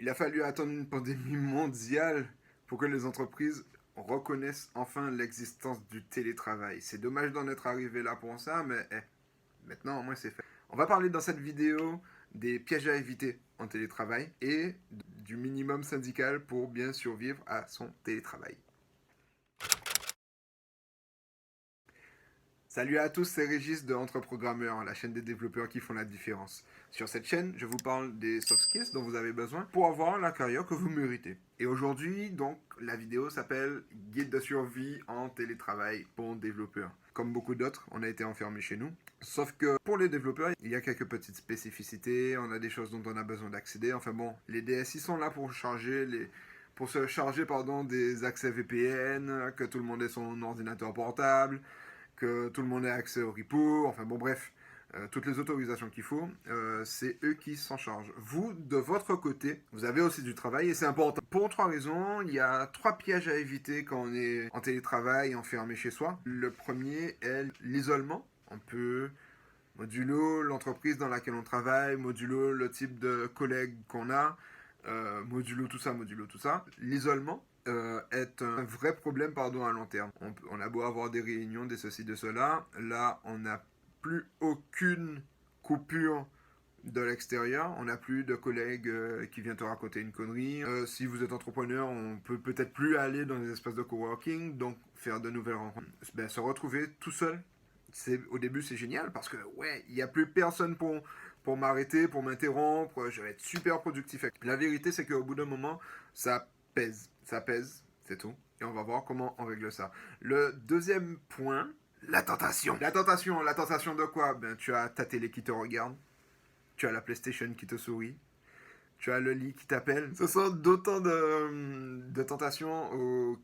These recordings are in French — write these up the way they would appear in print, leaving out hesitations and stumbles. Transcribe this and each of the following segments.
Il a fallu attendre une pandémie mondiale pour que les entreprises reconnaissent enfin l'existence du télétravail. C'est dommage d'en être arrivé là pour ça, mais maintenant au moins c'est fait. On va parler dans cette vidéo des pièges à éviter en télétravail et du minimum syndical pour bien survivre à son télétravail. Salut à tous, c'est Régis de Entre Programmeurs, la chaîne des développeurs qui font la différence. Sur cette chaîne, je vous parle des soft skills dont vous avez besoin pour avoir la carrière que vous méritez. Et aujourd'hui, donc, la vidéo s'appelle Guide de survie en télétravail pour développeurs. Comme beaucoup d'autres, on a été enfermés chez nous. Sauf que pour les développeurs, il y a quelques petites spécificités, on a des choses dont on a besoin d'accéder. Enfin bon, les DSI sont là pour se charger des accès VPN, que tout le monde ait son ordinateur portable, que tout le monde ait accès au repo, enfin bon bref, toutes les autorisations qu'il faut, c'est eux qui s'en chargent. Vous, de votre côté, vous avez aussi du travail et c'est important. Pour 3 raisons, il y a 3 pièges à éviter quand on est en télétravail, enfermé chez soi. Le premier est l'isolement. On peut modulo l'entreprise dans laquelle on travaille, modulo le type de collègues qu'on a, modulo tout ça. L'isolement est un vrai problème à long terme. On a beau avoir des réunions, des ceci, de cela, là on n'a plus aucune coupure de l'extérieur, on n'a plus de collègues qui viennent te raconter une connerie. Si vous êtes entrepreneur, on peut peut-être plus aller dans des espaces de coworking, donc faire de nouvelles rencontres. Se retrouver tout seul, au début c'est génial parce que ouais, il n'y a plus personne pour m'arrêter, pour m'interrompre, je vais être super productif. La vérité c'est qu'au bout d'un moment, ça pèse, c'est tout. Et on va voir comment on règle ça. Le deuxième point, la tentation. La tentation de quoi? Ben, tu as ta télé qui te regarde, tu as la PlayStation qui te sourit, tu as le lit qui t'appelle. Ce sont d'autant de tentations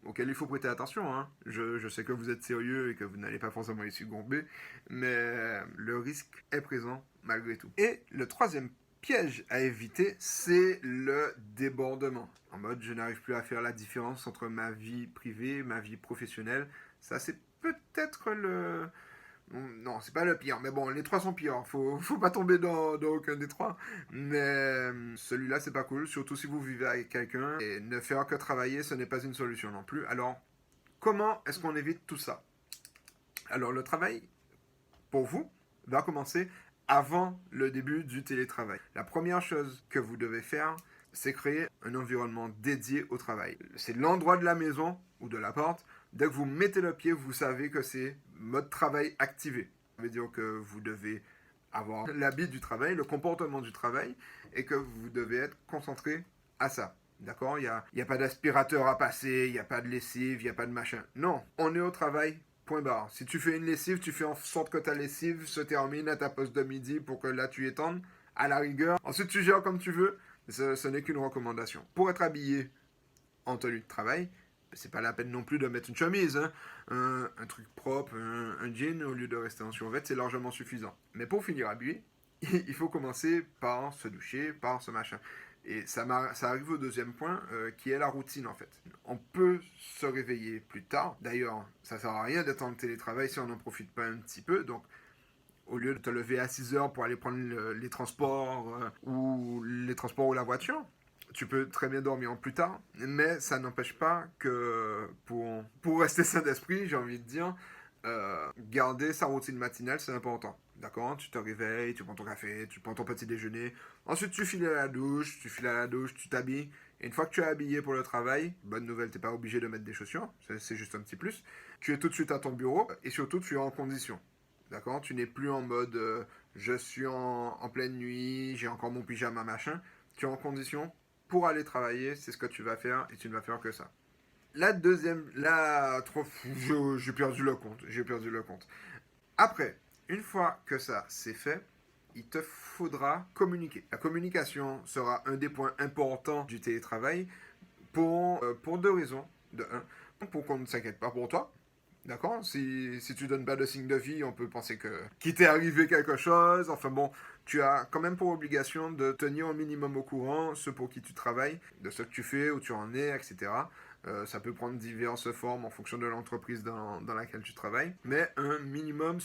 auxquelles il faut prêter attention. Hein. Je sais que vous êtes sérieux et que vous n'allez pas forcément y succomber, mais le risque est présent malgré tout. Et le troisième piège à éviter, c'est le débordement. En mode, je n'arrive plus à faire la différence entre ma vie privée et ma vie professionnelle. Ça, c'est peut-être le... Non, c'est pas le pire, mais bon, les trois sont pires. Faut pas tomber dans aucun des trois. Mais celui-là, c'est pas cool, surtout si vous vivez avec quelqu'un. Et ne faire que travailler, ce n'est pas une solution non plus. Alors, comment est-ce qu'on évite tout ça? Alors, le travail, pour vous, va commencer avant le début du télétravail. La première chose que vous devez faire, c'est créer un environnement dédié au travail. C'est l'endroit de la maison ou de la porte. Dès que vous mettez le pied, vous savez que c'est mode travail activé. Ça veut dire que vous devez avoir l'habit du travail, le comportement du travail, et que vous devez être concentré à ça. D'accord? Il y a pas d'aspirateur à passer, il n'y a pas de lessive, il n'y a pas de machin. Non, on est au travail, point barre. Si tu fais une lessive, tu fais en sorte que ta lessive se termine à ta pause de midi pour que là tu étendes, à la rigueur. Ensuite, tu gères comme tu veux. Ce n'est qu'une recommandation. Pour être habillé en tenue de travail, c'est pas la peine non plus de mettre une chemise. Hein. Un truc propre, un jean, au lieu de rester en survêt, c'est largement suffisant. Mais pour finir habillé, il faut commencer par se doucher, par ce machin. Et ça arrive au deuxième point, qui est la routine en fait. On peut se réveiller plus tard. D'ailleurs, ça sert à rien d'être en télétravail si on n'en profite pas un petit peu. Donc, au lieu de te lever à 6 heures pour aller prendre les transports ou la voiture, tu peux très bien dormir plus tard, mais ça n'empêche pas que pour rester sain d'esprit, j'ai envie de dire, garder sa routine matinale, c'est important. D'accord? Tu te réveilles, tu prends ton café, tu prends ton petit déjeuner. Ensuite, tu files à la douche, tu t'habilles. Et une fois que tu es habillé pour le travail, bonne nouvelle, t'es pas obligé de mettre des chaussures, c'est juste un petit plus. Tu es tout de suite à ton bureau et surtout, tu es en condition. D'accord? Tu n'es plus en mode je suis en pleine nuit, j'ai encore mon pyjama machin. Tu es en condition pour aller travailler, c'est ce que tu vas faire et tu ne vas faire que ça. La deuxième, j'ai perdu le compte. Après, une fois que ça c'est fait, il te faudra communiquer. La communication sera un des points importants du télétravail pour 2 raisons. De un, pour qu'on ne s'inquiète pas pour toi. D'accord? Si tu donnes pas de signe de vie, on peut penser qu'il t'est arrivé quelque chose. Enfin bon, tu as quand même pour obligation de tenir au minimum au courant ceux pour qui tu travailles, de ce que tu fais, où tu en es, etc. Ça peut prendre diverses formes en fonction de l'entreprise dans laquelle tu travailles, mais un minimum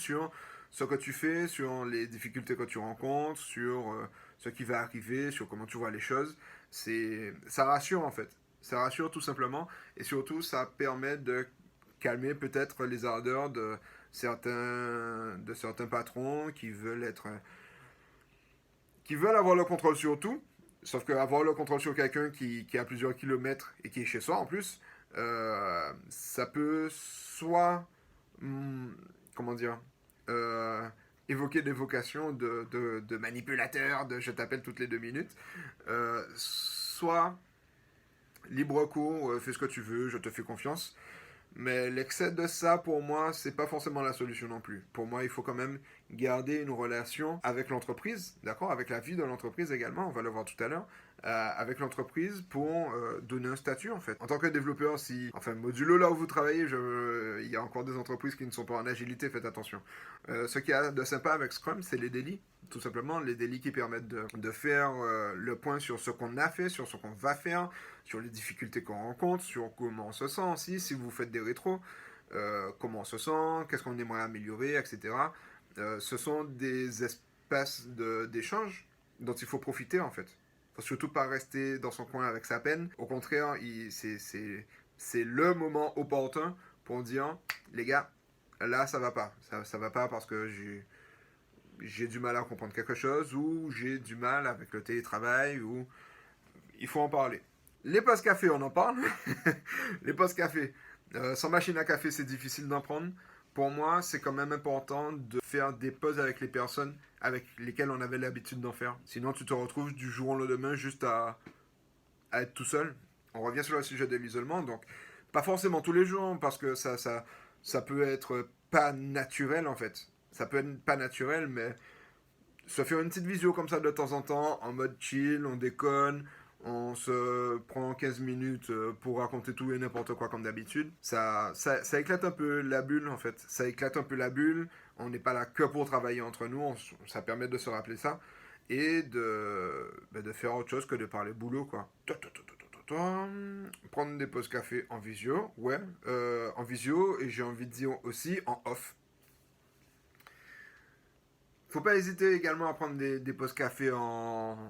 ce que tu fais, sur les difficultés que tu rencontres, sur ce qui va arriver, sur comment tu vois les choses. Ça rassure en fait. Ça rassure tout simplement. Et surtout, ça permet de calmer peut-être les ardeurs de certains patrons qui veulent avoir le contrôle sur tout. Sauf qu'avoir le contrôle sur quelqu'un qui a plusieurs kilomètres et qui est chez soi en plus, ça peut soit, comment dire, euh, évoquer des vocations de manipulateurs, de je t'appelle toutes les 2 minutes, soit libre cours, fais ce que tu veux, je te fais confiance. Mais l'excès de ça, pour moi, c'est pas forcément la solution non plus. Pour moi, il faut quand même garder une relation avec l'entreprise, d'accord, avec la vie de l'entreprise également, on va le voir tout à l'heure, avec l'entreprise pour donner un statut en fait. En tant que développeur, si, enfin, modulo là où vous travaillez, il y a encore des entreprises qui ne sont pas en agilité, faites attention. Ce qu'il y a de sympa avec Scrum, c'est les délits. Tout simplement, les délits qui permettent de faire le point sur ce qu'on a fait, sur ce qu'on va faire, sur les difficultés qu'on rencontre, sur comment on se sent aussi, si vous faites des rétros, comment on se sent, qu'est-ce qu'on aimerait améliorer, etc. Ce sont des espaces d'échange dont il faut profiter en fait. Il faut surtout pas rester dans son coin avec sa peine. Au contraire, c'est le moment opportun pour dire, les gars, là ça va pas. Ça va pas parce que j'ai du mal à comprendre quelque chose ou j'ai du mal avec le télétravail ou il faut en parler. Les postes café, on en parle. Les postes café. Sans machine à café, c'est difficile d'en prendre. Pour moi, c'est quand même important de faire des pauses avec les personnes avec lesquelles on avait l'habitude d'en faire. Sinon, tu te retrouves du jour au lendemain juste à être tout seul. On revient sur le sujet de l'isolement. Donc, pas forcément tous les jours, parce que ça peut être pas naturel en fait. Ça peut être pas naturel, mais se faire une petite visio comme ça de temps en temps, en mode chill, on déconne, on se prend 15 minutes pour raconter tout et n'importe quoi comme d'habitude. Ça éclate un peu la bulle en fait. Ça éclate un peu la bulle. On n'est pas là que pour travailler entre nous. Ça permet de se rappeler ça. Et de faire autre chose que de parler boulot quoi. Prendre des pauses café en visio, ouais, en visio, et j'ai envie de dire aussi en off. Faut pas hésiter également à prendre des pauses café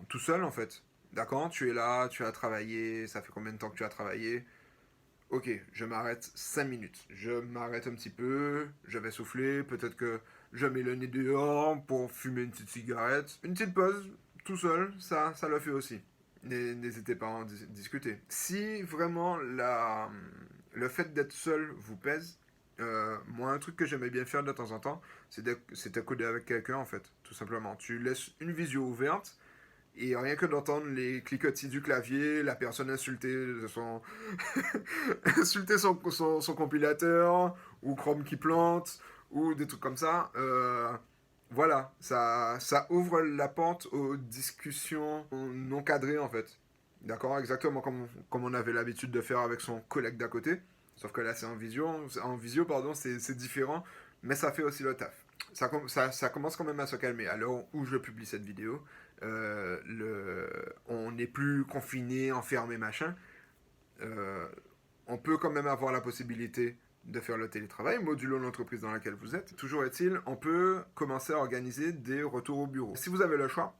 tout seul en fait. D'accord, tu es là, tu as travaillé, ça fait combien de temps que tu as travaillé? Ok, je m'arrête 5 minutes. Je m'arrête un petit peu, je vais souffler, peut-être que je mets le nez dehors pour fumer une petite cigarette. Une petite pause, tout seul, ça le fait aussi. N'hésitez pas à en discuter. Si vraiment le fait d'être seul vous pèse, moi, un truc que j'aimais bien faire de temps en temps, c'est coder avec quelqu'un en fait, tout simplement. Tu laisses une visio ouverte et rien que d'entendre les cliquetis du clavier, la personne insulter son compilateur, ou Chrome qui plante, ou des trucs comme ça. Voilà, ça ouvre la porte aux discussions non cadrées en fait. D'accord, exactement comme on avait l'habitude de faire avec son collègue d'à côté. Sauf que là c'est en visio pardon, c'est différent, mais ça fait aussi le taf. Ça commence quand même à se calmer. À l'heure où je publie cette vidéo, on n'est plus confiné, enfermé, machin. Euh, on peut quand même avoir la possibilité de faire le télétravail, modulo l'entreprise dans laquelle vous êtes. Toujours est-il, on peut commencer à organiser des retours au bureau. Si vous avez le choix,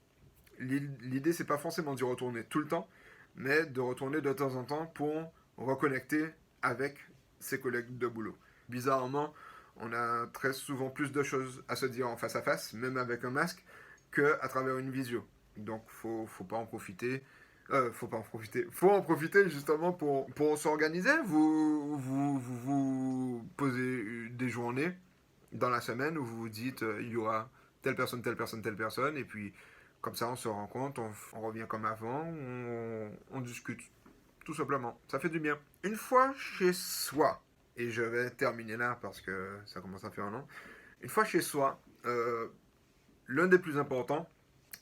l'idée c'est pas forcément d'y retourner tout le temps, mais de retourner de temps en temps pour reconnecter avec ses collègues de boulot. Bizarrement, on a très souvent plus de choses à se dire en face à face, même avec un masque, qu'à travers une visio. Donc faut pas en profiter. Faut pas en profiter. Faut en profiter justement pour s'organiser. Vous posez des journées dans la semaine où vous vous dites il y aura telle personne, telle personne, telle personne, et puis comme ça on se rencontre, on revient comme avant, on discute. Tout simplement. Ça fait du bien. Une fois chez soi, et je vais terminer là parce que ça commence à faire un long. Une fois chez soi, l'un des plus importants,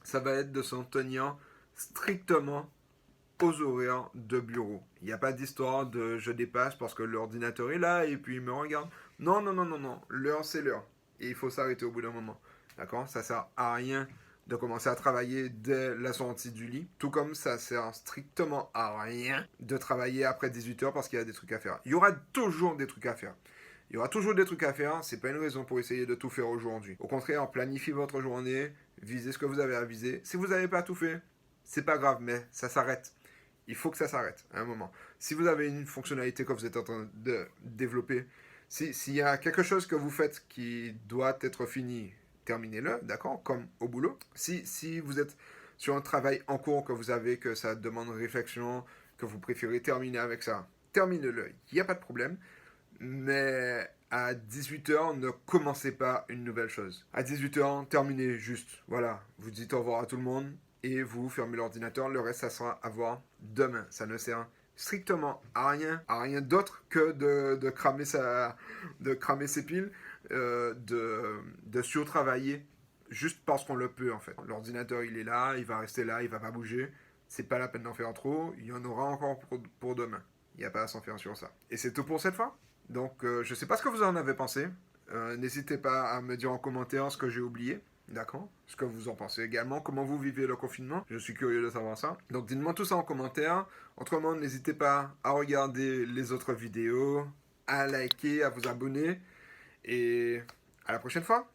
ça va être de s'en tenir strictement aux horaires de bureau. Il n'y a pas d'histoire de je dépasse parce que l'ordinateur est là et puis il me regarde. Non, non, non, non, non. L'heure, c'est l'heure. Et il faut s'arrêter au bout d'un moment. D'accord? Ça sert à rien de commencer à travailler dès la sortie du lit. Tout comme ça sert strictement à rien de travailler après 18h parce qu'il y a des trucs à faire. Il y aura toujours des trucs à faire. Il y aura toujours des trucs à faire, c'est pas une raison pour essayer de tout faire aujourd'hui. Au contraire, planifiez votre journée, visez ce que vous avez à viser. Si vous n'avez pas tout fait, c'est pas grave, mais ça s'arrête. Il faut que ça s'arrête à un moment. Si vous avez une fonctionnalité que vous êtes en train de développer, s'il y a quelque chose que vous faites qui doit être fini, terminez-le, d'accord, comme au boulot. Si vous êtes sur un travail en cours que vous avez, que ça demande réflexion, que vous préférez terminer avec ça, terminez-le, il n'y a pas de problème. Mais à 18h, ne commencez pas une nouvelle chose. À 18h, terminez juste. Voilà, vous dites au revoir à tout le monde et vous fermez l'ordinateur. Le reste, ça sera à voir demain. Ça ne sert strictement à rien d'autre que de cramer ses piles, de surtravailler juste parce qu'on le peut en fait. L'ordinateur, il est là, il va rester là, il va pas bouger. C'est pas la peine d'en faire trop. Il y en aura encore pour demain. Il n'y a pas à s'en faire sur ça. Et c'est tout pour cette fois. Donc, je ne sais pas ce que vous en avez pensé. N'hésitez pas à me dire en commentaire ce que j'ai oublié. D'accord? Ce que vous en pensez également. Comment vous vivez le confinement? Je suis curieux de savoir ça. Donc, dites-moi tout ça en commentaire. Autrement, n'hésitez pas à regarder les autres vidéos, à liker, à vous abonner. Et à la prochaine fois.